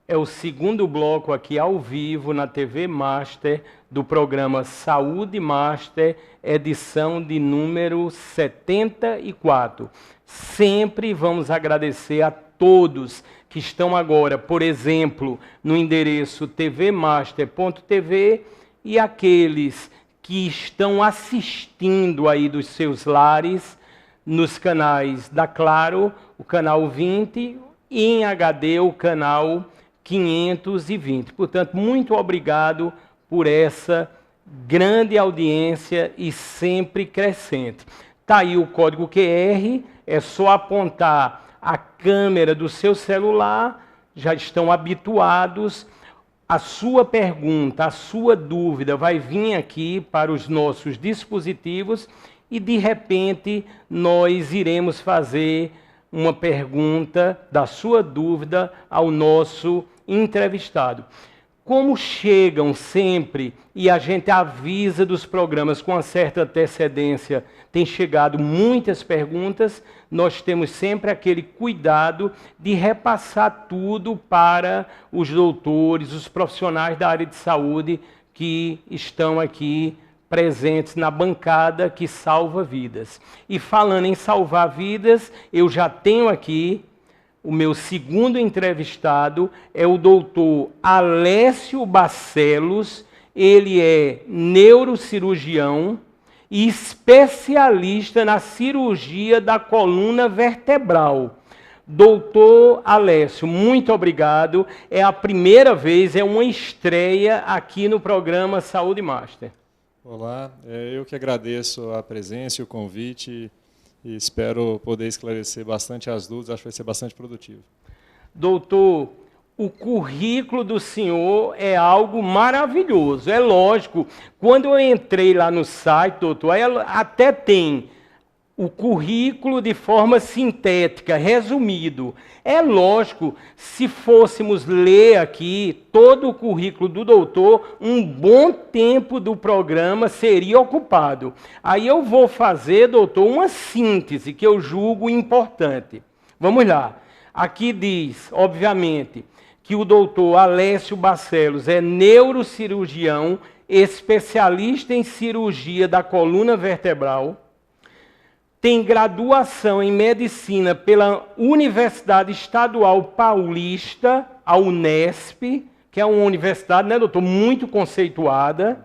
É o segundo bloco aqui ao vivo na TV Master do programa Saúde Master, edição de número 74. Sempre vamos agradecer a todos que estão agora, por exemplo, no endereço tvmaster.tv e aqueles que estão assistindo aí dos seus lares nos canais da Claro, o canal 20 e em HD o canal 520. Portanto, muito obrigado por essa grande audiência e sempre crescente. Está aí o código QR, é só apontar a câmera do seu celular, já estão habituados. A sua pergunta, a sua dúvida vai vir aqui para os nossos dispositivos e, de repente, nós iremos fazer uma pergunta da sua dúvida ao nosso entrevistado. Como chegam sempre, e a gente avisa dos programas com uma certa antecedência, tem chegado muitas perguntas, nós temos sempre aquele cuidado de repassar tudo para os doutores, os profissionais da área de saúde que estão aqui presentes na bancada que salva vidas. E falando em salvar vidas, eu já tenho aqui o meu segundo entrevistado, é o doutor Alessio Barcelos. Ele é neurocirurgião e especialista na cirurgia da coluna vertebral. Doutor Alessio, muito obrigado. É a primeira vez, é uma estreia aqui no programa Saúde Master. Olá, eu que agradeço a presença e o convite e espero poder esclarecer bastante as dúvidas, acho que vai ser bastante produtivo. Doutor, o currículo do senhor é algo maravilhoso, é lógico. Quando eu entrei lá no site, doutor, até tem o currículo de forma sintética, resumido. É lógico, se fôssemos ler aqui todo o currículo do doutor, um bom tempo do programa seria ocupado. Aí eu vou fazer, doutor, uma síntese que eu julgo importante. Vamos lá. Aqui diz, obviamente, que o doutor Alessio Barcelos é neurocirurgião, especialista em cirurgia da coluna vertebral, tem graduação em medicina pela Universidade Estadual Paulista, a Unesp, que é uma universidade, né, doutor, muito conceituada.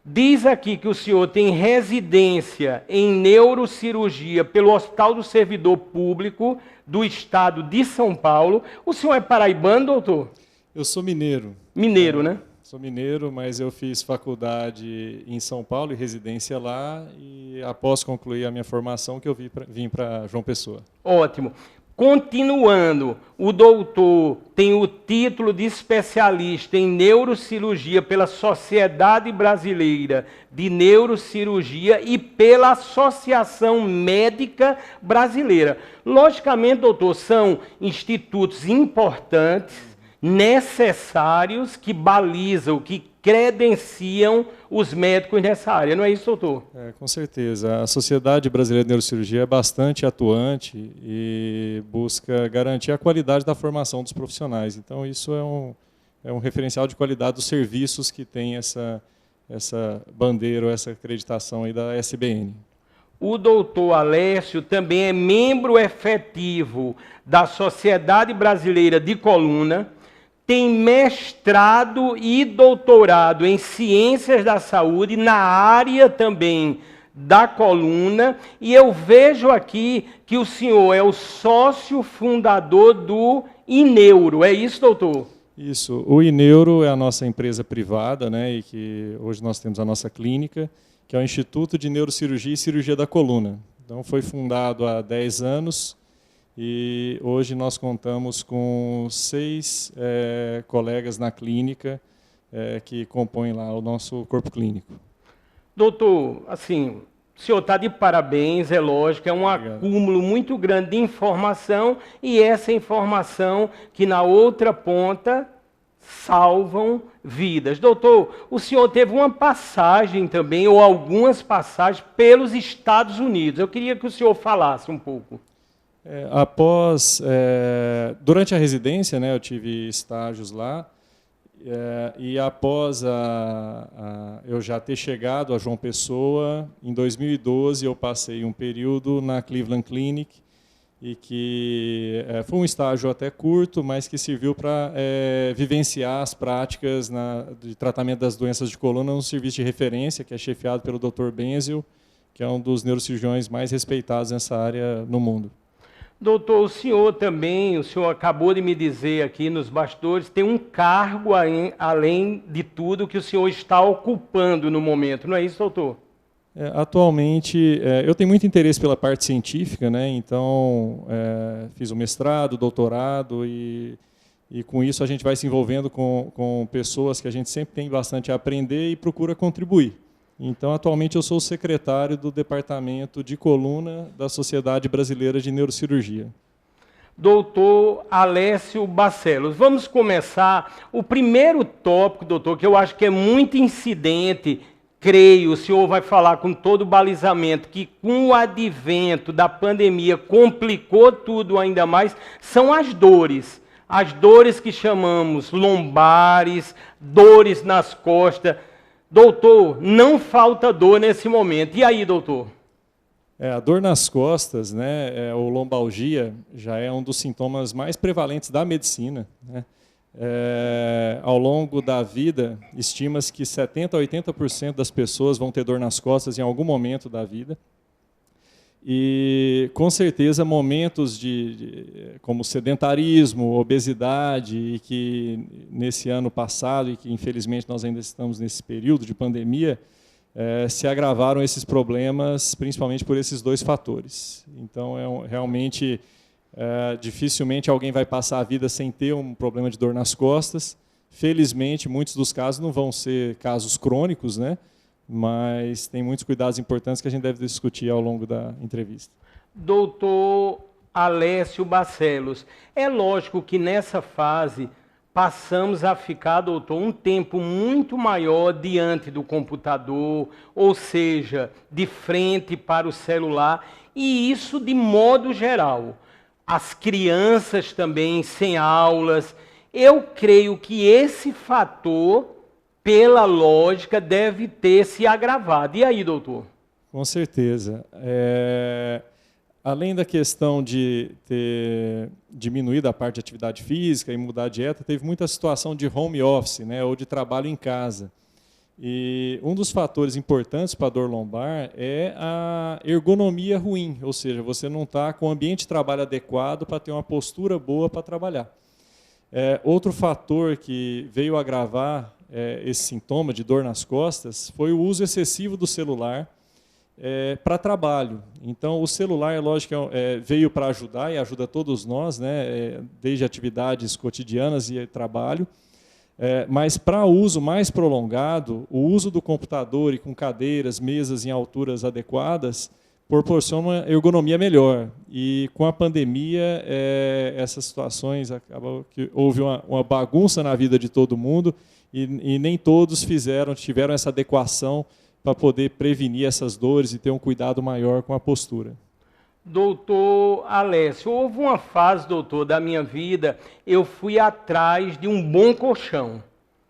Diz aqui que o senhor tem residência em neurocirurgia pelo Hospital do Servidor Público do Estado de São Paulo. O senhor é paraibano, doutor? Eu sou mineiro. Mineiro, né? Sou mineiro, mas eu fiz faculdade em São Paulo e residência lá, e após concluir a minha formação que eu vim para João Pessoa. Ótimo. Continuando, o doutor tem o título de especialista em neurocirurgia pela Sociedade Brasileira de Neurocirurgia e pela Associação Médica Brasileira. Logicamente, doutor, são institutos importantes, necessários, que balizam, que credenciam os médicos nessa área. Não é isso, doutor? Com certeza. A Sociedade Brasileira de Neurocirurgia é bastante atuante e busca garantir a qualidade da formação dos profissionais. Então, isso é um referencial de qualidade dos serviços que tem essa bandeira, ou essa acreditação aí da SBN. O doutor Alessio também é membro efetivo da Sociedade Brasileira de Coluna, tem mestrado e doutorado em Ciências da Saúde, na área também da coluna, e eu vejo aqui que o senhor é o sócio fundador do Ineuro. É isso, doutor? Isso. O Ineuro é a nossa empresa privada, né, e que hoje nós temos a nossa clínica, que é o Instituto de Neurocirurgia e Cirurgia da Coluna. Então, foi fundado há 10 anos, e hoje nós contamos com 6 colegas na clínica que compõem lá o nosso corpo clínico. Doutor, assim, o senhor está de parabéns, é lógico, é um acúmulo muito grande de informação, e essa informação que na outra ponta salvam vidas. Doutor, o senhor teve uma passagem também, ou algumas passagens, pelos Estados Unidos. Eu queria que o senhor falasse um pouco. Durante a residência, né, eu tive estágios lá, e após eu já ter chegado a João Pessoa, em 2012 eu passei um período na Cleveland Clinic, e que foi um estágio até curto, mas que serviu para vivenciar as práticas de tratamento das doenças de coluna no serviço de referência, que é chefiado pelo Dr. Benzel, que é um dos neurocirurgiões mais respeitados nessa área no mundo. Doutor, o senhor acabou de me dizer aqui nos bastidores, tem um cargo além de tudo que o senhor está ocupando no momento, não é isso, doutor? Atualmente, eu tenho muito interesse pela parte científica, né? Então fiz o mestrado, doutorado, e com isso a gente vai se envolvendo com pessoas que a gente sempre tem bastante a aprender e procura contribuir. Então, atualmente, eu sou o secretário do Departamento de Coluna da Sociedade Brasileira de Neurocirurgia. Doutor Alessio Barcelos, vamos começar. O primeiro tópico, doutor, que eu acho que é muito incidente, creio, o senhor vai falar com todo o balizamento, que com o advento da pandemia complicou tudo ainda mais, são as dores. As dores que chamamos lombares, dores nas costas. Doutor, não falta dor nesse momento. E aí, doutor? A dor nas costas, né, ou lombalgia, já é um dos sintomas mais prevalentes da medicina, né? Ao longo da vida, estima-se que 70% a 80% das pessoas vão ter dor nas costas em algum momento da vida. E, com certeza, momentos como sedentarismo, obesidade, e que nesse ano passado, e que infelizmente nós ainda estamos nesse período de pandemia, se agravaram esses problemas, principalmente por esses dois fatores. Então, realmente, dificilmente alguém vai passar a vida sem ter um problema de dor nas costas. Felizmente, muitos dos casos não vão ser casos crônicos, né? Mas tem muitos cuidados importantes que a gente deve discutir ao longo da entrevista. Doutor Alessio Barcelos, é lógico que nessa fase passamos a ficar, doutor, um tempo muito maior diante do computador, ou seja, de frente para o celular, e isso de modo geral. As crianças também sem aulas. Eu creio que esse fator, pela lógica, deve ter se agravado. E aí, doutor? Com certeza. Além da questão de ter diminuído a parte de atividade física e mudar a dieta, teve muita situação de home office, né, ou de trabalho em casa. E um dos fatores importantes para a dor lombar é a ergonomia ruim, ou seja, você não está com o ambiente de trabalho adequado para ter uma postura boa para trabalhar. Outro fator que veio agravar esse sintoma de dor nas costas foi o uso excessivo do celular para trabalho. Então, o celular, é lógico, veio para ajudar, e ajuda todos nós, né, desde atividades cotidianas e trabalho, mas para uso mais prolongado, o uso do computador e com cadeiras, mesas em alturas adequadas, proporciona uma ergonomia melhor. E com a pandemia, essas situações, acabou que houve uma bagunça na vida de todo mundo, e nem todos tiveram essa adequação para poder prevenir essas dores e ter um cuidado maior com a postura. Doutor Alessio, houve uma fase, doutor, da minha vida, eu fui atrás de um bom colchão.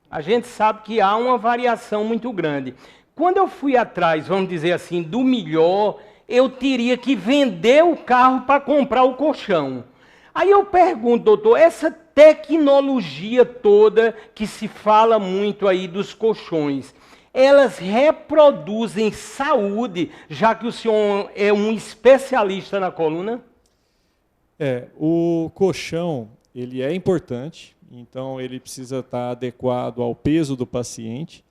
A gente sabe que há uma variação muito grande. Quando eu fui atrás, vamos dizer assim, do melhor, eu teria que vender o carro para comprar o colchão. Aí eu pergunto, doutor, essa tecnologia toda que se fala muito aí dos colchões, elas reproduzem saúde, já que o senhor é um especialista na coluna? O colchão, ele é importante, então ele precisa estar adequado ao peso do paciente.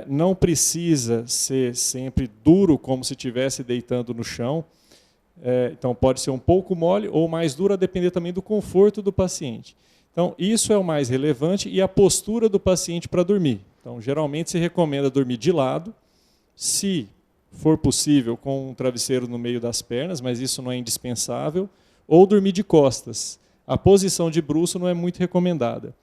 Não precisa ser sempre duro, como se estivesse deitando no chão. Então pode ser um pouco mole ou mais duro, a depender também do conforto do paciente. Então isso é o mais relevante, e a postura do paciente para dormir. Então geralmente se recomenda dormir de lado, se for possível com um travesseiro no meio das pernas, mas isso não é indispensável, ou dormir de costas. A posição de bruço não é muito recomendada.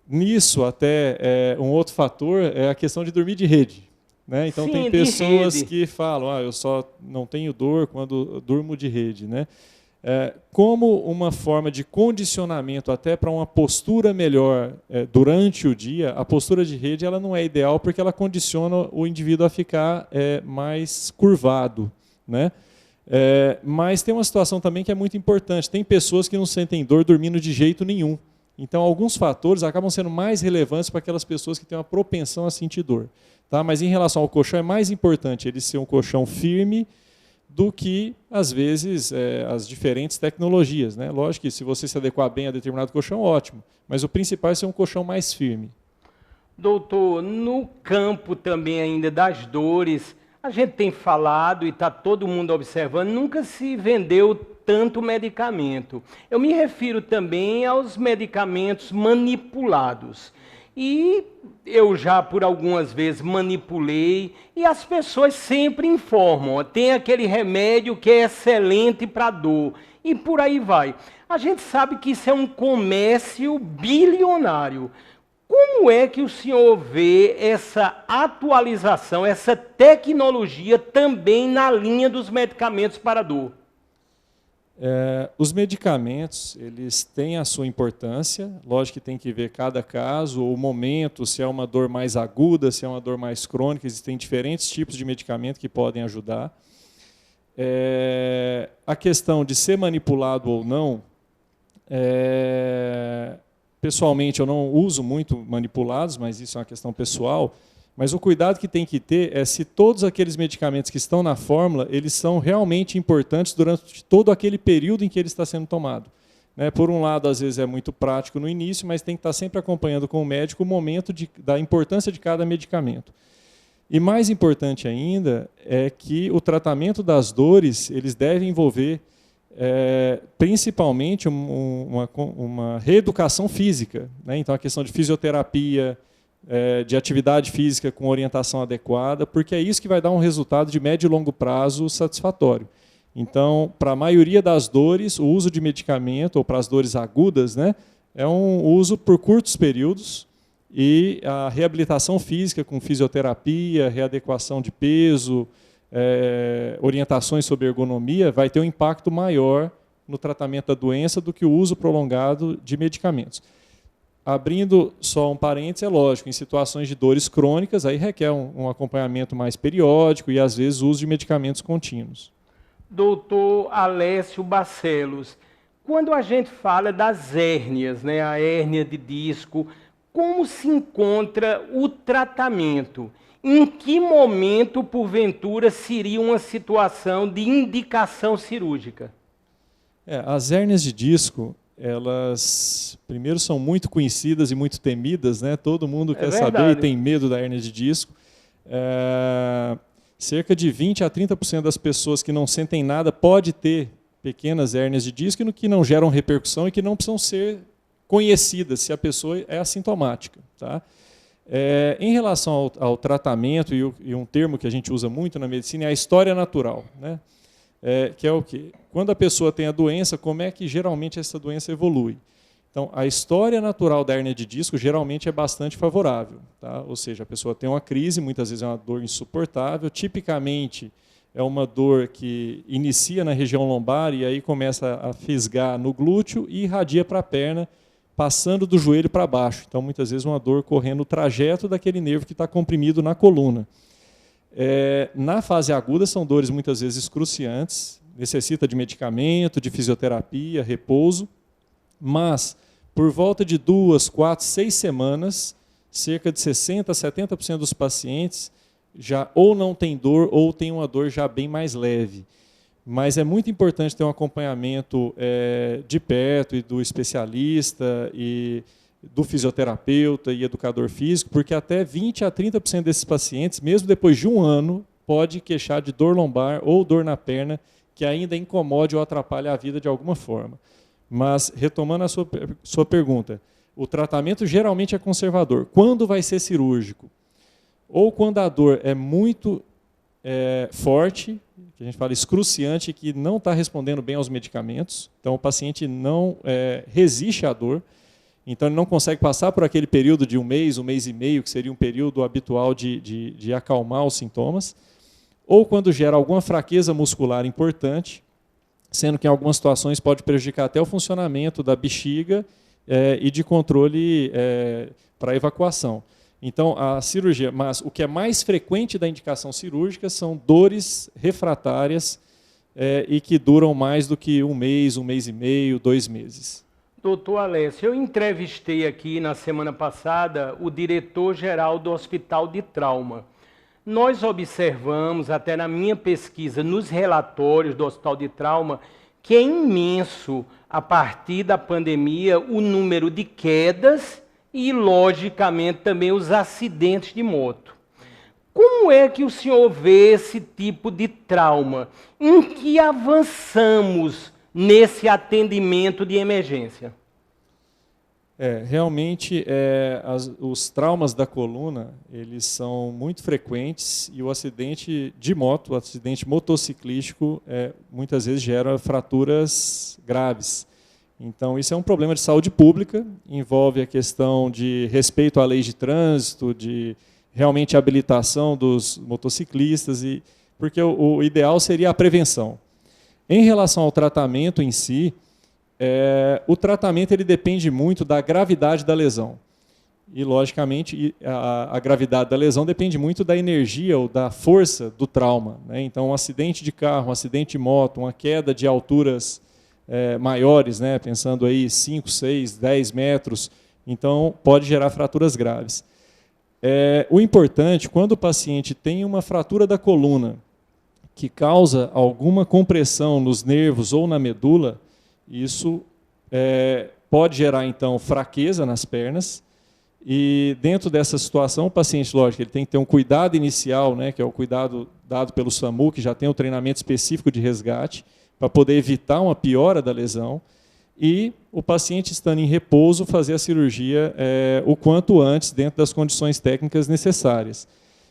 Nisso, até, um outro fator é a questão de dormir de rede. Né? Então, Sim, tem pessoas que falam, eu só não tenho dor quando durmo de rede. Né? Como uma forma de condicionamento até para uma postura melhor durante o dia, a postura de rede ela não é ideal porque ela condiciona o indivíduo a ficar mais curvado. Né? Mas tem uma situação também que é muito importante. Tem pessoas que não sentem dor dormindo de jeito nenhum. Então, alguns fatores acabam sendo mais relevantes para aquelas pessoas que têm uma propensão a sentir dor. Tá? Mas, em relação ao colchão, é mais importante ele ser um colchão firme do que, às vezes, as diferentes tecnologias. Né? Lógico que, se você se adequar bem a determinado colchão, ótimo. Mas o principal é ser um colchão mais firme. Doutor, no campo também ainda das dores, a gente tem falado e está todo mundo observando, nunca se vendeu tanto medicamento. Eu me refiro também aos medicamentos manipulados. E eu já por algumas vezes manipulei e as pessoas sempre informam, tem aquele remédio que é excelente para dor e por aí vai. A gente sabe que isso é um comércio bilionário. Como é que o senhor vê essa atualização, essa tecnologia também na linha dos medicamentos para dor? Os medicamentos, eles têm a sua importância, lógico que tem que ver cada caso, o momento, se é uma dor mais aguda, se é uma dor mais crônica, existem diferentes tipos de medicamento que podem ajudar. A questão de ser manipulado ou não, pessoalmente eu não uso muito manipulados, mas isso é uma questão pessoal. Mas o cuidado que tem que ter é se todos aqueles medicamentos que estão na fórmula, eles são realmente importantes durante todo aquele período em que ele está sendo tomado. Né? Por um lado, às vezes é muito prático no início, mas tem que estar sempre acompanhando com o médico o momento da importância de cada medicamento. E mais importante ainda é que o tratamento das dores, eles devem envolver principalmente uma reeducação física. Né? Então, a questão de fisioterapia, de atividade física com orientação adequada, porque é isso que vai dar um resultado de médio e longo prazo satisfatório. Então, para a maioria das dores, o uso de medicamento, ou para as dores agudas, né, é um uso por curtos períodos, e a reabilitação física com fisioterapia, readequação de peso, orientações sobre ergonomia, vai ter um impacto maior no tratamento da doença do que o uso prolongado de medicamentos. Abrindo só um parênteses, é lógico, em situações de dores crônicas, aí requer um acompanhamento mais periódico e, às vezes, uso de medicamentos contínuos. Doutor Alessio Barcelos, quando a gente fala das hérnias, né, a hérnia de disco, como se encontra o tratamento? Em que momento, porventura, seria uma situação de indicação cirúrgica? As hérnias de disco, elas, primeiro, são muito conhecidas e muito temidas, né? Todo mundo quer saber e tem medo da hérnia de disco. Cerca de 20% a 30% das pessoas que não sentem nada pode ter pequenas hérnias de disco que não geram repercussão e que não precisam ser conhecidas se a pessoa é assintomática. Tá? Em relação ao tratamento, e um termo que a gente usa muito na medicina, é a história natural. Né? Que é o quê? Quando a pessoa tem a doença, como é que geralmente essa doença evolui? Então, a história natural da hérnia de disco geralmente é bastante favorável. Tá? Ou seja, a pessoa tem uma crise, muitas vezes é uma dor insuportável, tipicamente é uma dor que inicia na região lombar e aí começa a fisgar no glúteo e irradia para a perna, passando do joelho para baixo. Então, muitas vezes, uma dor correndo o trajeto daquele nervo que está comprimido na coluna. Na fase aguda, são dores muitas vezes excruciantes, necessita de medicamento, de fisioterapia, repouso, mas por volta de 2, 4, 6 semanas, cerca de 60% a 70% dos pacientes já ou não tem dor ou tem uma dor já bem mais leve. Mas é muito importante ter um acompanhamento de perto e do especialista e do fisioterapeuta e educador físico, porque até 20% a 30% desses pacientes, mesmo depois de um ano, pode queixar de dor lombar ou dor na perna, que ainda incomode ou atrapalha a vida de alguma forma. Mas, retomando a sua pergunta, o tratamento geralmente é conservador. Quando vai ser cirúrgico? Ou quando a dor é muito forte, que a gente fala excruciante, que não está respondendo bem aos medicamentos, então o paciente não resiste à dor. Então, ele não consegue passar por aquele período de um mês e meio, que seria um período habitual de acalmar os sintomas, ou quando gera alguma fraqueza muscular importante, sendo que em algumas situações pode prejudicar até o funcionamento da bexiga e de controle para evacuação. Então, a cirurgia, mas o que é mais frequente da indicação cirúrgica são dores refratárias e que duram mais do que um mês e meio, 2 meses. Doutor Alessio, eu entrevistei aqui na semana passada o diretor-geral do Hospital de Trauma. Nós observamos, até na minha pesquisa, nos relatórios do Hospital de Trauma, que é imenso, a partir da pandemia, o número de quedas e, logicamente, também os acidentes de moto. Como é que o senhor vê esse tipo de trauma? Em que avançamos nesse atendimento de emergência? Realmente, os traumas da coluna, eles são muito frequentes e o acidente de moto, o acidente motociclístico, muitas vezes gera fraturas graves. Então, isso é um problema de saúde pública, envolve a questão de respeito à lei de trânsito, de realmente habilitação dos motociclistas, porque o ideal seria a prevenção. Em relação ao tratamento em si, o tratamento ele depende muito da gravidade da lesão. E, logicamente, a gravidade da lesão depende muito da energia ou da força do trauma, né? Então, um acidente de carro, um acidente de moto, uma queda de alturas maiores, né? Pensando aí 5, 6, 10 metros, então pode gerar fraturas graves. O importante, quando o paciente tem uma fratura da coluna que causa alguma compressão nos nervos ou na medula, isso pode gerar, então, fraqueza nas pernas. E, dentro dessa situação, o paciente, lógico, ele tem que ter um cuidado inicial, né, que é o cuidado dado pelo SAMU, que já tem um treinamento específico de resgate, para poder evitar uma piora da lesão. E o paciente, estando em repouso, fazer a cirurgia o quanto antes, dentro das condições técnicas necessárias.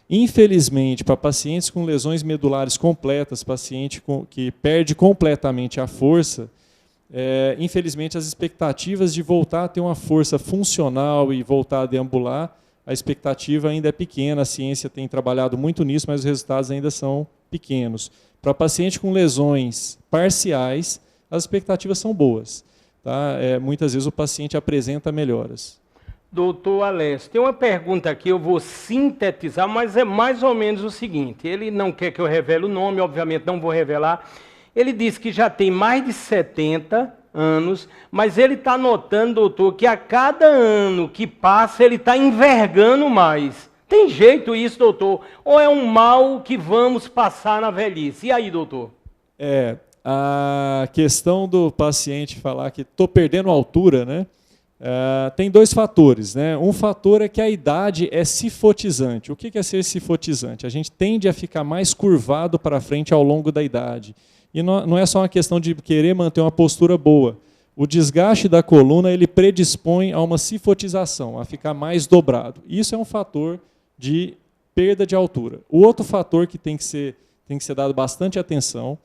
Infelizmente, para pacientes com lesões medulares completas, paciente que perde completamente a força, infelizmente, as expectativas de voltar a ter uma força funcional e voltar a deambular, a expectativa ainda é pequena, a ciência tem trabalhado muito nisso, mas os resultados ainda são pequenos. Para paciente com lesões parciais, as expectativas são boas. Tá? Muitas vezes o paciente apresenta melhoras. Doutor Alessio, tem uma pergunta aqui, eu vou sintetizar, mas é mais ou menos o seguinte, ele não quer que eu revele o nome, obviamente não vou revelar. Ele disse que já tem mais de 70 anos, mas ele está notando, doutor, que a cada ano que passa ele está envergando mais. Tem jeito isso, doutor? Ou é um mal que vamos passar na velhice? E aí, doutor? A questão do paciente falar que estou perdendo altura, né? Tem 2 fatores, né? Um fator é que a idade é cifotizante. O que é ser cifotizante? A gente tende a ficar mais curvado para frente ao longo da idade. E não é só uma questão de querer manter uma postura boa. O desgaste da coluna ele predispõe a uma cifotização, a ficar mais dobrado. Isso é um fator de perda de altura. O outro fator que tem que ser dado bastante atenção,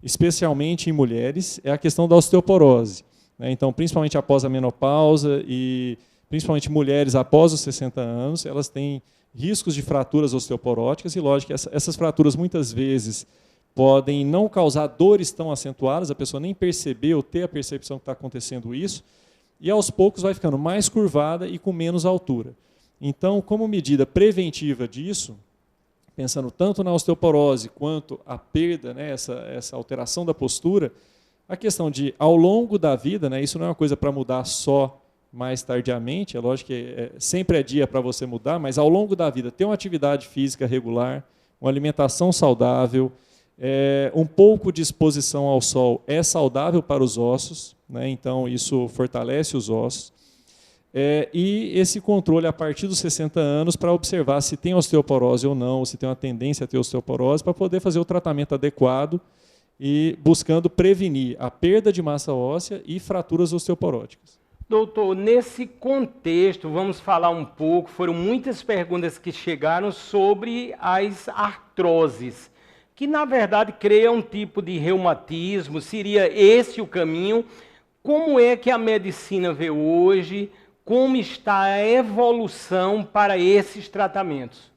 especialmente em mulheres, é a questão da osteoporose. Então, principalmente após a menopausa e principalmente mulheres após os 60 anos, elas têm riscos de fraturas osteoporóticas e, lógico, que essas fraturas muitas vezes podem não causar dores tão acentuadas, a pessoa nem perceber ou ter a percepção que está acontecendo isso, e aos poucos vai ficando mais curvada e com menos altura. Então, como medida preventiva disso, pensando tanto na osteoporose quanto a perda, né, essa alteração da postura, a questão de, ao longo da vida, né, isso não é uma coisa para mudar só mais tardiamente, é lógico que sempre é dia para você mudar, mas ao longo da vida, ter uma atividade física regular, uma alimentação saudável, um pouco de exposição ao sol é saudável para os ossos, né? Então isso fortalece os ossos. E esse controle a partir dos 60 anos para observar se tem osteoporose ou não, ou se tem uma tendência a ter osteoporose, para poder fazer o tratamento adequado e buscando prevenir a perda de massa óssea e fraturas osteoporóticas. Doutor, nesse contexto, vamos falar um pouco, foram muitas perguntas que chegaram sobre as artroses, que na verdade cria um tipo de reumatismo, seria esse o caminho? Como é que a medicina vê hoje? como está a evolução para esses tratamentos?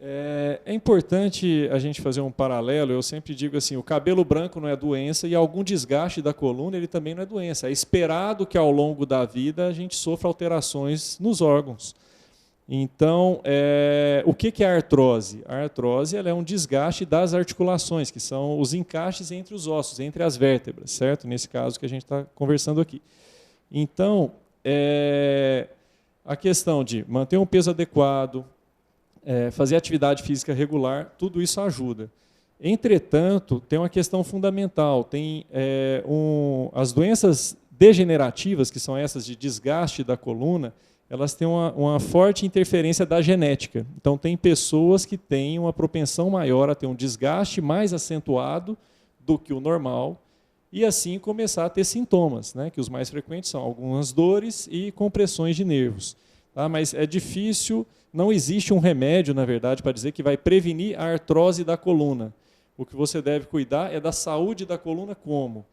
É importante a gente fazer um paralelo. Eu sempre digo assim, o cabelo branco não é doença e algum desgaste da coluna ele também não é doença. É esperado que ao longo da vida a gente sofra alterações nos órgãos. Então, o que é a artrose? A artrose ela é um desgaste das articulações, que são os encaixes entre os ossos, entre as vértebras, certo? Nesse caso que a gente está conversando aqui. Então, a questão de manter um peso adequado, fazer atividade física regular, tudo isso ajuda. Entretanto, tem uma questão fundamental, tem as doenças degenerativas, que são essas de desgaste da coluna, elas têm uma forte interferência da genética. Então, tem pessoas que têm uma propensão maior a ter um desgaste mais acentuado do que o normal, e assim começar a ter sintomas, né, que os mais frequentes são algumas dores e compressões de nervos. Tá? Mas é difícil, não existe um remédio, na verdade, para dizer que vai prevenir a artrose da coluna. O que você deve cuidar é da saúde da coluna como?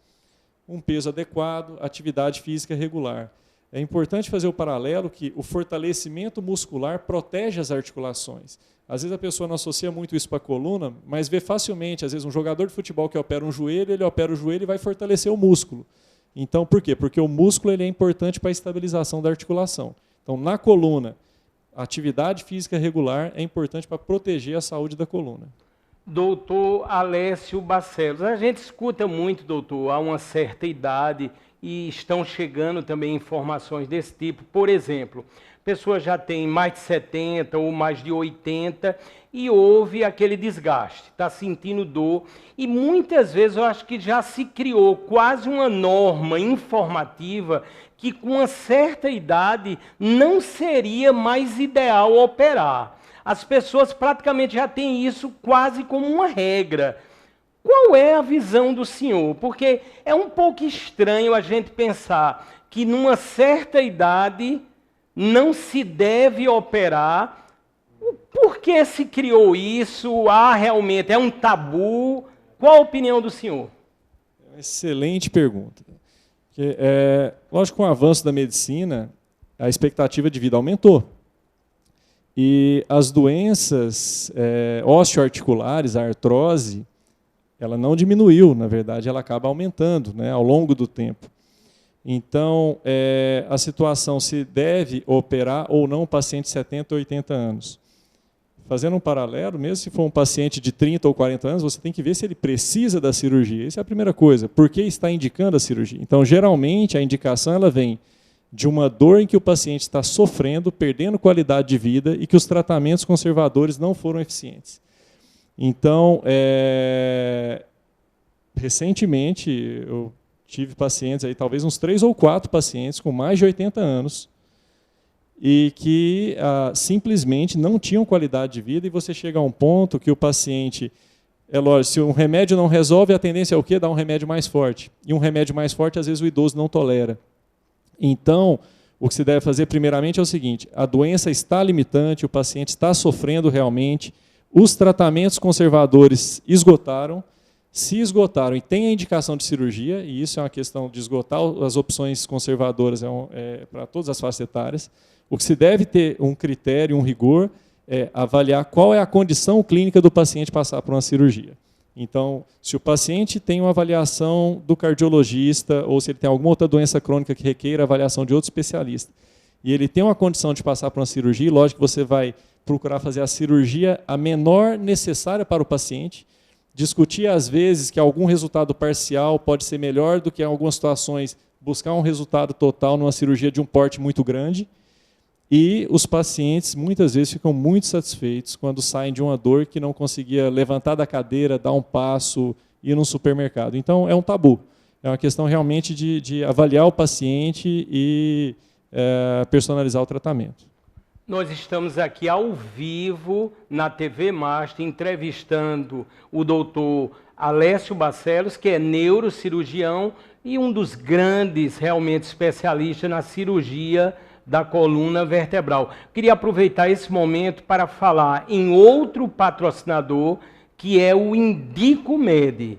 Um peso adequado, atividade física regular. É importante fazer o paralelo que o fortalecimento muscular protege as articulações. Às vezes a pessoa não associa muito isso para a coluna, mas vê facilmente, às vezes um jogador de futebol que opera um joelho, ele opera o joelho e vai fortalecer o músculo. Então, por quê? Porque o músculo ele é importante para a estabilização da articulação. Então, na coluna, a atividade física regular é importante para proteger a saúde da coluna. Doutor Alessio Barcelos, a gente escuta muito, doutor, a uma certa idade, e estão chegando também informações desse tipo. Por exemplo, a pessoa já tem mais de 70 ou mais de 80 e houve aquele desgaste, está sentindo dor. E muitas vezes eu acho que já se criou quase uma norma informativa que com uma certa idade não seria mais ideal operar. As pessoas praticamente já têm isso quase como uma regra. Qual é a visão do senhor? Porque é um pouco estranho a gente pensar que numa certa idade não se deve operar. Por que se criou isso? Realmente é um tabu? Qual a opinião do senhor? É uma excelente pergunta. Porque, lógico, com o avanço da medicina, a expectativa de vida aumentou. E as doenças osteoarticulares, a artrose, ela não diminuiu, na verdade, ela acaba aumentando, né, ao longo do tempo. Então, a situação se deve operar ou não um paciente de 70 ou 80 anos. Fazendo um paralelo, mesmo se for um paciente de 30 ou 40 anos, você tem que ver se ele precisa da cirurgia. Essa é a primeira coisa. Por que está indicando a cirurgia? Então, geralmente, a indicação ela vem de uma dor em que o paciente está sofrendo, perdendo qualidade de vida e que os tratamentos conservadores não foram eficientes. Então, recentemente, eu tive pacientes, aí, talvez uns 3 ou 4 pacientes com mais de 80 anos e que simplesmente não tinham qualidade de vida, e você chega a um ponto que o paciente, lógico, se um remédio não resolve, a tendência é o quê? Dar um remédio mais forte. E um remédio mais forte, às vezes, o idoso não tolera. Então, o que se deve fazer primeiramente é o seguinte: a doença está limitante, o paciente está sofrendo realmente, os tratamentos conservadores esgotaram, se esgotaram e tem a indicação de cirurgia, e isso é uma questão de esgotar as opções conservadoras para todas as faixas etárias, o que se deve ter um critério, um rigor, é avaliar qual é a condição clínica do paciente passar por uma cirurgia. Então, se o paciente tem uma avaliação do cardiologista, ou se ele tem alguma outra doença crônica que requeira avaliação de outro especialista, e ele tem uma condição de passar por uma cirurgia, lógico que você vai procurar fazer a cirurgia a menor necessária para o paciente, discutir às vezes que algum resultado parcial pode ser melhor do que em algumas situações buscar um resultado total numa cirurgia de um porte muito grande, e os pacientes muitas vezes ficam muito satisfeitos quando saem de uma dor que não conseguia levantar da cadeira, dar um passo, ir num supermercado. Então é um tabu, é uma questão realmente de avaliar o paciente e personalizar o tratamento. Nós estamos aqui ao vivo na TV Master entrevistando o doutor Alessio Barcelos, que é neurocirurgião e um dos grandes realmente especialistas na cirurgia da coluna vertebral. Queria aproveitar esse momento para falar em outro patrocinador, que é o Indicomed.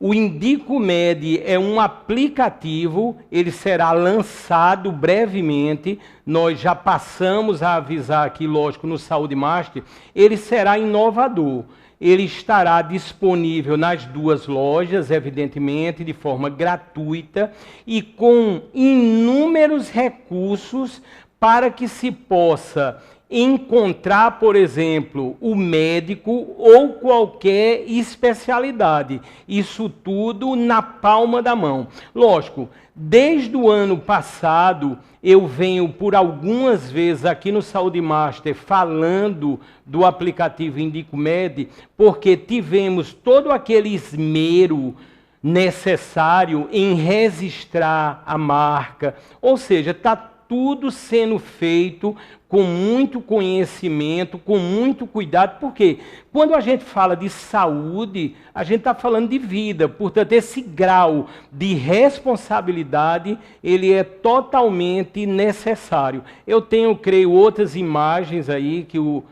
O IndicoMed é um aplicativo, ele será lançado brevemente, nós já passamos a avisar aqui, lógico, no Saúde Master, ele será inovador. Ele estará disponível nas 2 lojas, evidentemente, de forma gratuita e com inúmeros recursos para que se possa encontrar, por exemplo, o médico ou qualquer especialidade. Isso tudo na palma da mão. Lógico, desde o ano passado, eu venho por algumas vezes aqui no Saúde Master falando do aplicativo IndicoMed, porque tivemos todo aquele esmero necessário em registrar a marca, ou seja, está tudo sendo feito com muito conhecimento, com muito cuidado, porque quando a gente fala de saúde, a gente está falando de vida, portanto, esse grau de responsabilidade, ele é totalmente necessário. Eu tenho, creio, outras imagens aí que o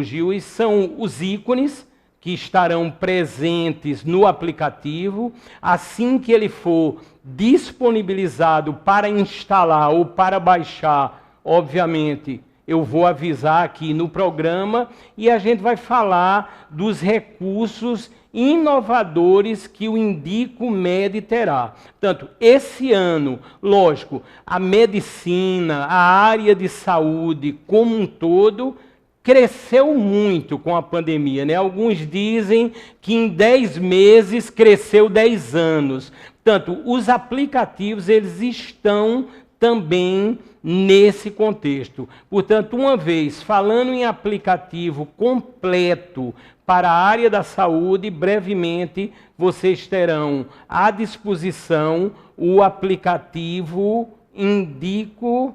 Gil, são os ícones que estarão presentes no aplicativo. Assim que ele for disponibilizado para instalar ou para baixar, obviamente, eu vou avisar aqui no programa e a gente vai falar dos recursos inovadores que o IndicoMed terá. Portanto, esse ano, lógico, a medicina, a área de saúde como um todo, cresceu muito com a pandemia, né? Alguns dizem que em 10 meses cresceu 10 anos. Portanto, os aplicativos, eles estão também nesse contexto. Portanto, uma vez falando em aplicativo completo para a área da saúde, brevemente vocês terão à disposição o aplicativo IndicoMed.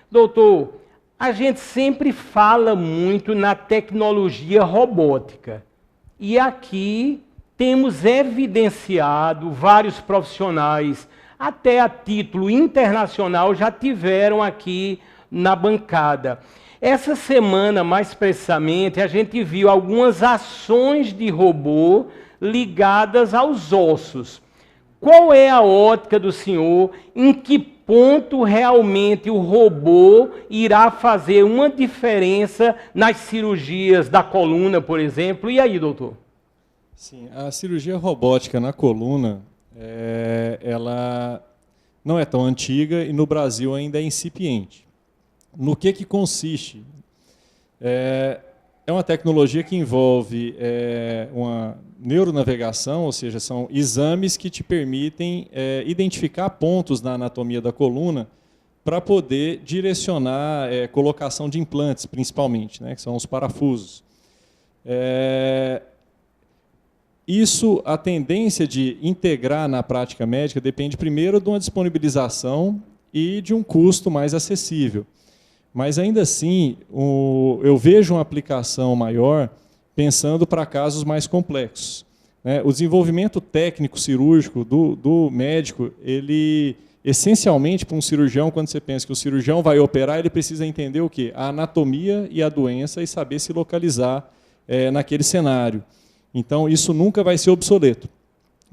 Doutor, a gente sempre fala muito na tecnologia robótica. E aqui temos evidenciado vários profissionais, até a título internacional, já tiveram aqui na bancada. Essa semana, mais precisamente, a gente viu algumas ações de robô ligadas aos ossos. Qual é a ótica do senhor? Em que ponto realmente o robô irá fazer uma diferença nas cirurgias da coluna, por exemplo? E aí, doutor? Sim, a cirurgia robótica na coluna, ela não é tão antiga e no Brasil ainda é incipiente. No que consiste? É uma tecnologia que envolve uma neuronavegação, ou seja, são exames que te permitem identificar pontos na anatomia da coluna para poder direcionar colocação de implantes, principalmente, né, que são os parafusos. Isso, a tendência de integrar na prática médica depende primeiro de uma disponibilização e de um custo mais acessível. Mas ainda assim, eu vejo uma aplicação maior pensando para casos mais complexos. O desenvolvimento técnico cirúrgico do médico, ele essencialmente para um cirurgião, quando você pensa que o cirurgião vai operar, ele precisa entender o quê? A anatomia e a doença e saber se localizar naquele cenário. Então, isso nunca vai ser obsoleto.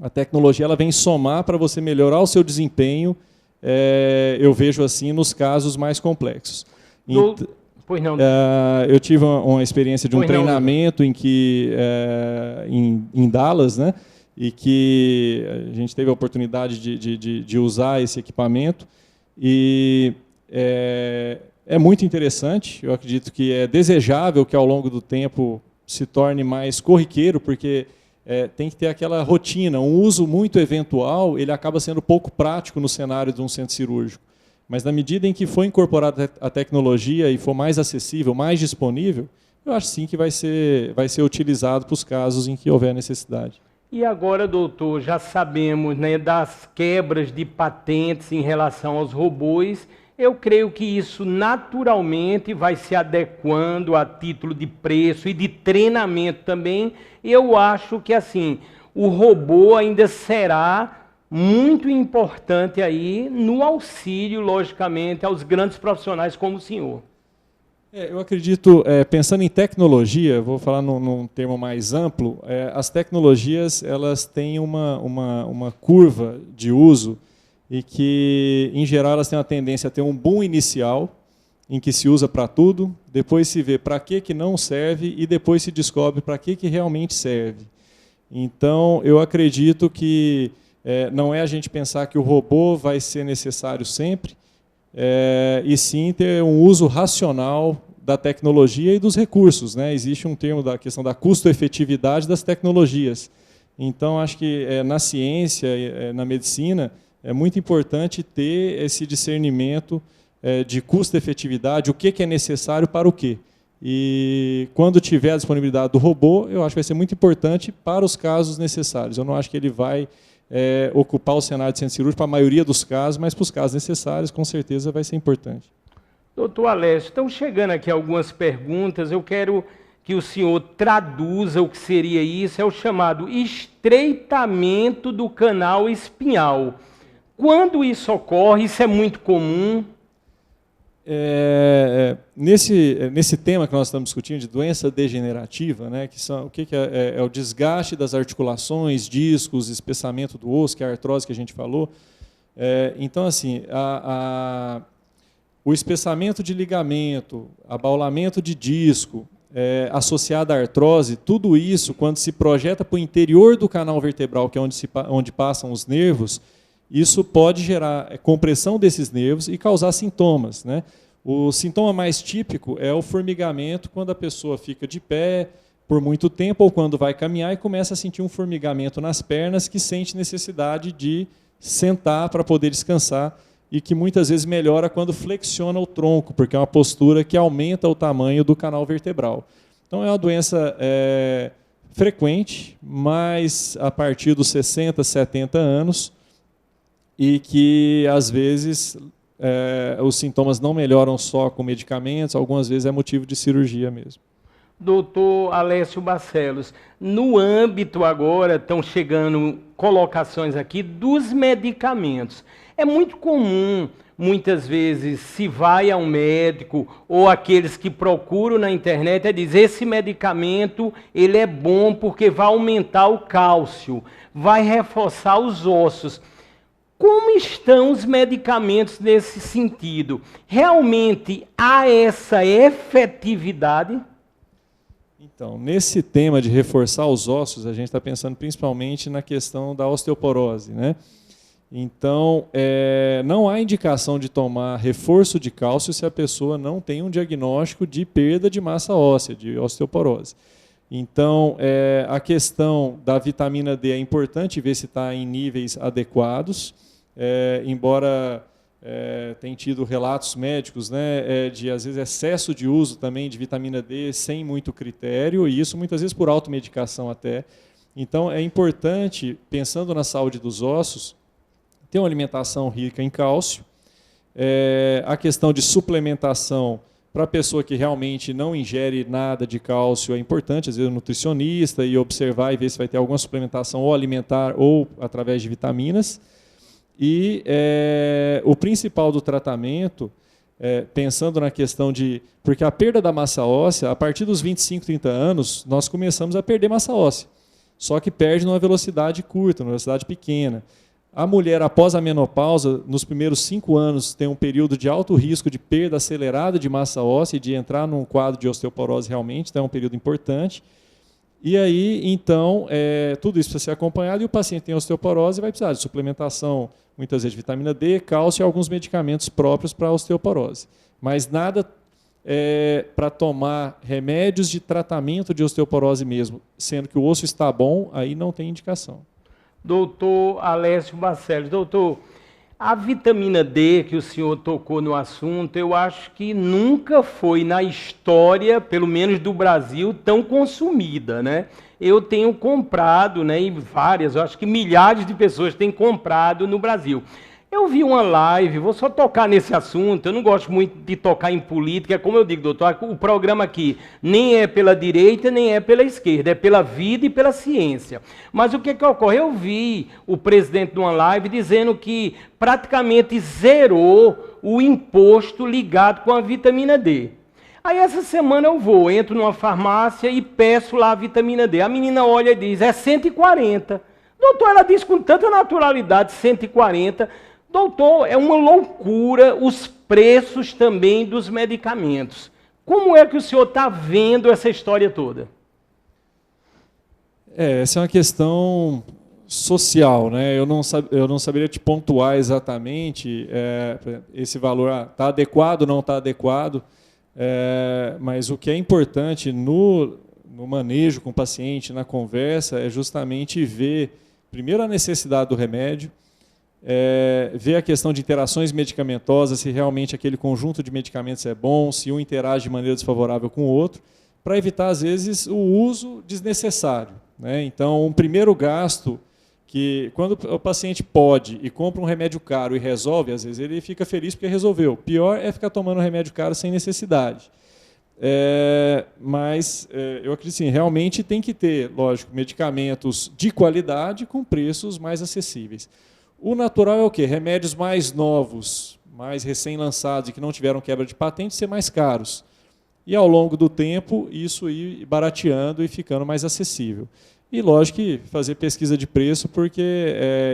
A tecnologia ela vem somar para você melhorar o seu desempenho, eu vejo assim, nos casos mais complexos. Pois não. Eu tive uma experiência de um treinamento em que, em Dallas, né, e que a gente teve a oportunidade de usar esse equipamento. E é muito interessante, eu acredito que é desejável que ao longo do tempo se torne mais corriqueiro, porque tem que ter aquela rotina. Um uso muito eventual, ele acaba sendo pouco prático no cenário de um centro cirúrgico. Mas na medida em que for incorporada a tecnologia e for mais acessível, mais disponível, eu acho sim que vai ser utilizado para os casos em que houver necessidade. E agora, doutor, já sabemos, né, das quebras de patentes em relação aos robôs. Eu creio que isso naturalmente vai se adequando a título de preço e de treinamento também. Eu acho que assim, o robô ainda será muito importante aí no auxílio, logicamente, aos grandes profissionais como o senhor. Eu acredito, pensando em tecnologia, vou falar num termo mais amplo, as tecnologias elas têm uma curva de uso e que, em geral, elas têm uma tendência a ter um boom inicial, em que se usa para tudo, depois se vê para que não serve e depois se descobre para que realmente serve. Então, eu acredito que não é a gente pensar que o robô vai ser necessário sempre, e sim ter um uso racional da tecnologia e dos recursos, né? Existe um termo da questão da custo-efetividade das tecnologias. Então, acho que na ciência, na medicina, é muito importante ter esse discernimento de custo-efetividade, o que é necessário para o quê. E quando tiver a disponibilidade do robô, eu acho que vai ser muito importante para os casos necessários. Eu não acho que ele vai ocupar o cenário de centro cirúrgico para a maioria dos casos, mas para os casos necessários, com certeza, vai ser importante. Doutor Alessio, estão chegando aqui algumas perguntas, eu quero que o senhor traduza o que seria isso, é o chamado estreitamento do canal espinhal. Quando isso ocorre, isso é muito comum? Nesse tema que nós estamos discutindo, de doença degenerativa, né, que são, o que é o desgaste das articulações, discos, espessamento do osso, que é a artrose que a gente falou. Então, assim, o espessamento de ligamento, abaulamento de disco, associado à artrose, tudo isso, quando se projeta para o interior do canal vertebral, que é onde passam os nervos, isso pode gerar compressão desses nervos e causar sintomas, né? O sintoma mais típico é o formigamento, quando a pessoa fica de pé por muito tempo ou quando vai caminhar e começa a sentir um formigamento nas pernas, que sente necessidade de sentar para poder descansar e que muitas vezes melhora quando flexiona o tronco, porque é uma postura que aumenta o tamanho do canal vertebral. Então é uma doença frequente, mas a partir dos 60, 70 anos, e que, às vezes, os sintomas não melhoram só com medicamentos, algumas vezes é motivo de cirurgia mesmo. Doutor Alessio Barcelos, no âmbito agora, estão chegando colocações aqui dos medicamentos. É muito comum, muitas vezes, se vai a um médico ou aqueles que procuram na internet, dizer esse medicamento ele é bom porque vai aumentar o cálcio, vai reforçar os ossos. Como estão os medicamentos nesse sentido? Realmente há essa efetividade? Então, nesse tema de reforçar os ossos, a gente está pensando principalmente na questão da osteoporose, né? Então, não há indicação de tomar reforço de cálcio se a pessoa não tem um diagnóstico de perda de massa óssea, de osteoporose. Então, a questão da vitamina D é importante ver se está em níveis adequados, embora tenha tido relatos médicos, né, de, às vezes, excesso de uso também de vitamina D sem muito critério, e isso muitas vezes por automedicação até. Então, é importante, pensando na saúde dos ossos, ter uma alimentação rica em cálcio, a questão de suplementação para a pessoa que realmente não ingere nada de cálcio é importante, às vezes o nutricionista, e observar e ver se vai ter alguma suplementação ou alimentar ou através de vitaminas. E o principal do tratamento, pensando na questão de... Porque a perda da massa óssea, a partir dos 25, 30 anos, nós começamos a perder massa óssea. Só que perde numa velocidade curta, numa velocidade pequena. A mulher, após a menopausa, nos primeiros 5 anos, tem um período de alto risco de perda acelerada de massa óssea e de entrar num quadro de osteoporose realmente, então é um período importante. E aí, então, tudo isso precisa ser acompanhado e o paciente tem osteoporose e vai precisar de suplementação, muitas vezes de vitamina D, cálcio e alguns medicamentos próprios para a osteoporose. Mas nada para tomar remédios de tratamento de osteoporose mesmo, sendo que o osso está bom, aí não tem indicação. Doutor Alessio Barcelos, doutor, a vitamina D que o senhor tocou no assunto, eu acho que nunca foi na história, pelo menos do Brasil, tão consumida, né? Eu tenho comprado, né, e várias, eu acho que milhares de pessoas têm comprado no Brasil. Eu vi uma live, vou só tocar nesse assunto, eu não gosto muito de tocar em política, como eu digo, doutor, o programa aqui nem é pela direita, nem é pela esquerda, é pela vida e pela ciência. Mas o que ocorre? Eu vi o presidente de uma live dizendo que praticamente zerou o imposto ligado com a vitamina D. Aí essa semana entro numa farmácia e peço lá a vitamina D. A menina olha e diz, é 140. Doutor, ela diz com tanta naturalidade, 140. Doutor, é uma loucura os preços também dos medicamentos. Como é que o senhor está vendo essa história toda? Essa é uma questão social, né? Eu não saberia te pontuar exatamente esse valor, está adequado, não está adequado, mas o que é importante no manejo com o paciente, na conversa, é justamente ver, primeiro, a necessidade do remédio, ver a questão de interações medicamentosas, se realmente aquele conjunto de medicamentos é bom, se um interage de maneira desfavorável com o outro, para evitar, às vezes, o uso desnecessário, né? Então, um primeiro gasto, que quando o paciente pode e compra um remédio caro e resolve, às vezes ele fica feliz porque resolveu. Pior é ficar tomando remédio caro sem necessidade. Mas eu acredito que realmente tem que ter, lógico, medicamentos de qualidade com preços mais acessíveis. O natural é o quê? Remédios mais novos, mais recém-lançados e que não tiveram quebra de patente ser mais caros. E ao longo do tempo isso ir barateando e ficando mais acessível. E lógico que fazer pesquisa de preço, porque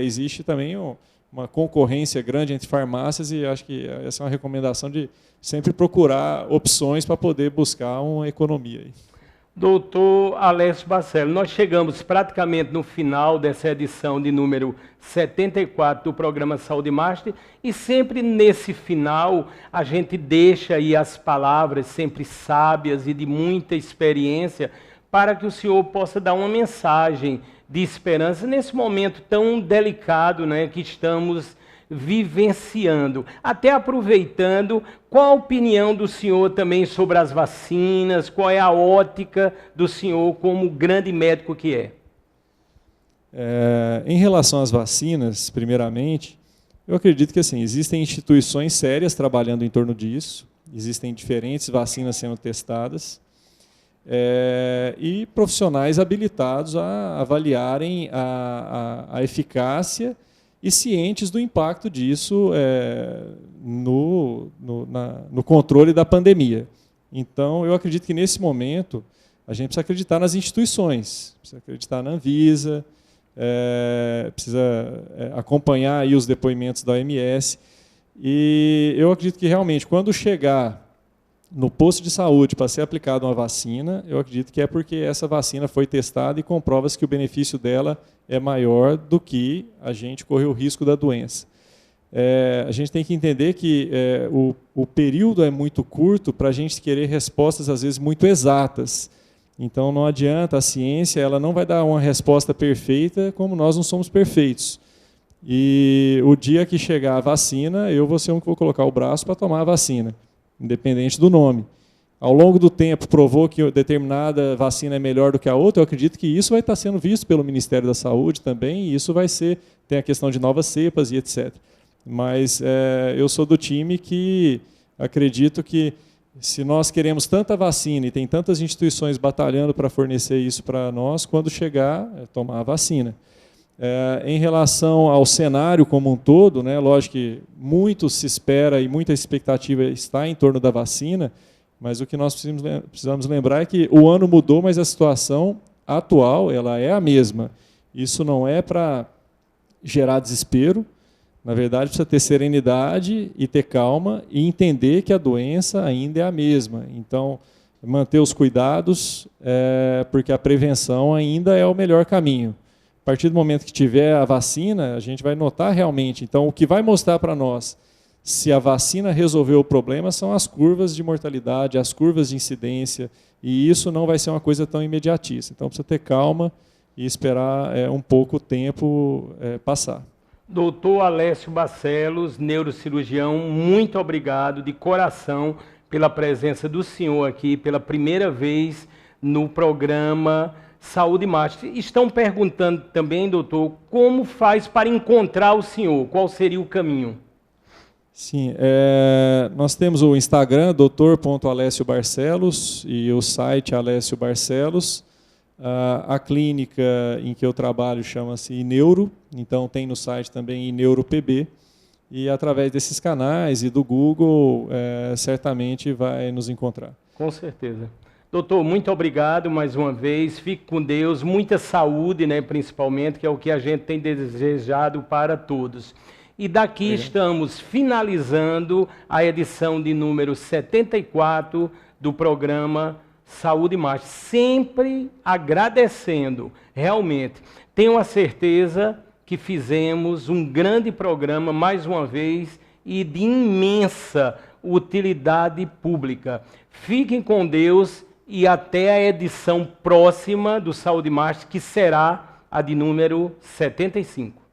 existe também uma concorrência grande entre farmácias e acho que essa é uma recomendação de sempre procurar opções para poder buscar uma economia aí. Doutor Alessio Barcelos, nós chegamos praticamente no final dessa edição de número 74 do programa Saúde Master e sempre nesse final a gente deixa aí as palavras sempre sábias e de muita experiência para que o senhor possa dar uma mensagem de esperança nesse momento tão delicado, né, que estamos vivenciando. Até aproveitando, qual a opinião do senhor também sobre as vacinas? Qual é a ótica do senhor como grande médico que é? Em relação às vacinas, primeiramente, eu acredito que assim, existem instituições sérias trabalhando em torno disso, existem diferentes vacinas sendo testadas, e profissionais habilitados a avaliarem a eficácia e cientes do impacto disso no controle da pandemia. Então, eu acredito que, nesse momento, a gente precisa acreditar nas instituições, precisa acreditar na Anvisa, precisa acompanhar aí os depoimentos da OMS. E eu acredito que, realmente, quando chegar no posto de saúde para ser aplicada uma vacina, eu acredito que é porque essa vacina foi testada e comprova-se que o benefício dela é maior do que a gente correr o risco da doença. A gente tem que entender que o período é muito curto para a gente querer respostas, às vezes, muito exatas. Então, não adianta, a ciência ela não vai dar uma resposta perfeita, como nós não somos perfeitos. E o dia que chegar a vacina, eu vou ser um que vou colocar o braço para tomar a vacina, independente do nome. Ao longo do tempo, provou que determinada vacina é melhor do que a outra, eu acredito que isso vai estar sendo visto pelo Ministério da Saúde também, e isso vai ser, tem a questão de novas cepas e etc. Mas eu sou do time que acredito que, se nós queremos tanta vacina e tem tantas instituições batalhando para fornecer isso para nós, quando chegar, tomar a vacina. Em relação ao cenário como um todo, né, lógico que muito se espera e muita expectativa está em torno da vacina, mas o que nós precisamos lembrar é que o ano mudou, mas a situação atual ela é a mesma. Isso não é para gerar desespero, na verdade precisa ter serenidade e ter calma e entender que a doença ainda é a mesma. Então, manter os cuidados, porque a prevenção ainda é o melhor caminho. A partir do momento que tiver a vacina, a gente vai notar realmente. Então, o que vai mostrar para nós se a vacina resolveu o problema são as curvas de mortalidade, as curvas de incidência, e isso não vai ser uma coisa tão imediatista. Então, precisa ter calma e esperar um pouco o tempo passar. Doutor Alessio Barcelos, neurocirurgião, muito obrigado de coração pela presença do senhor aqui, pela primeira vez no programa Saúde Master. Estão perguntando também, doutor, como faz para encontrar o senhor? Qual seria o caminho? Sim, nós temos o Instagram, dr.alessiobarcelos, e o site Alessio Barcelos. A clínica em que eu trabalho chama-se Ineuro, então tem no site também IneuroPB, e através desses canais e do Google, certamente vai nos encontrar. Com certeza. Doutor, muito obrigado mais uma vez. Fique com Deus. Muita saúde, né, principalmente, que é o que a gente tem desejado para todos. E daqui estamos finalizando a edição de número 74 do programa Saúde Master. Sempre agradecendo, realmente. Tenho a certeza que fizemos um grande programa, mais uma vez, e de imensa utilidade pública. Fiquem com Deus e até a edição próxima do Saúde Master, que será a de número 75.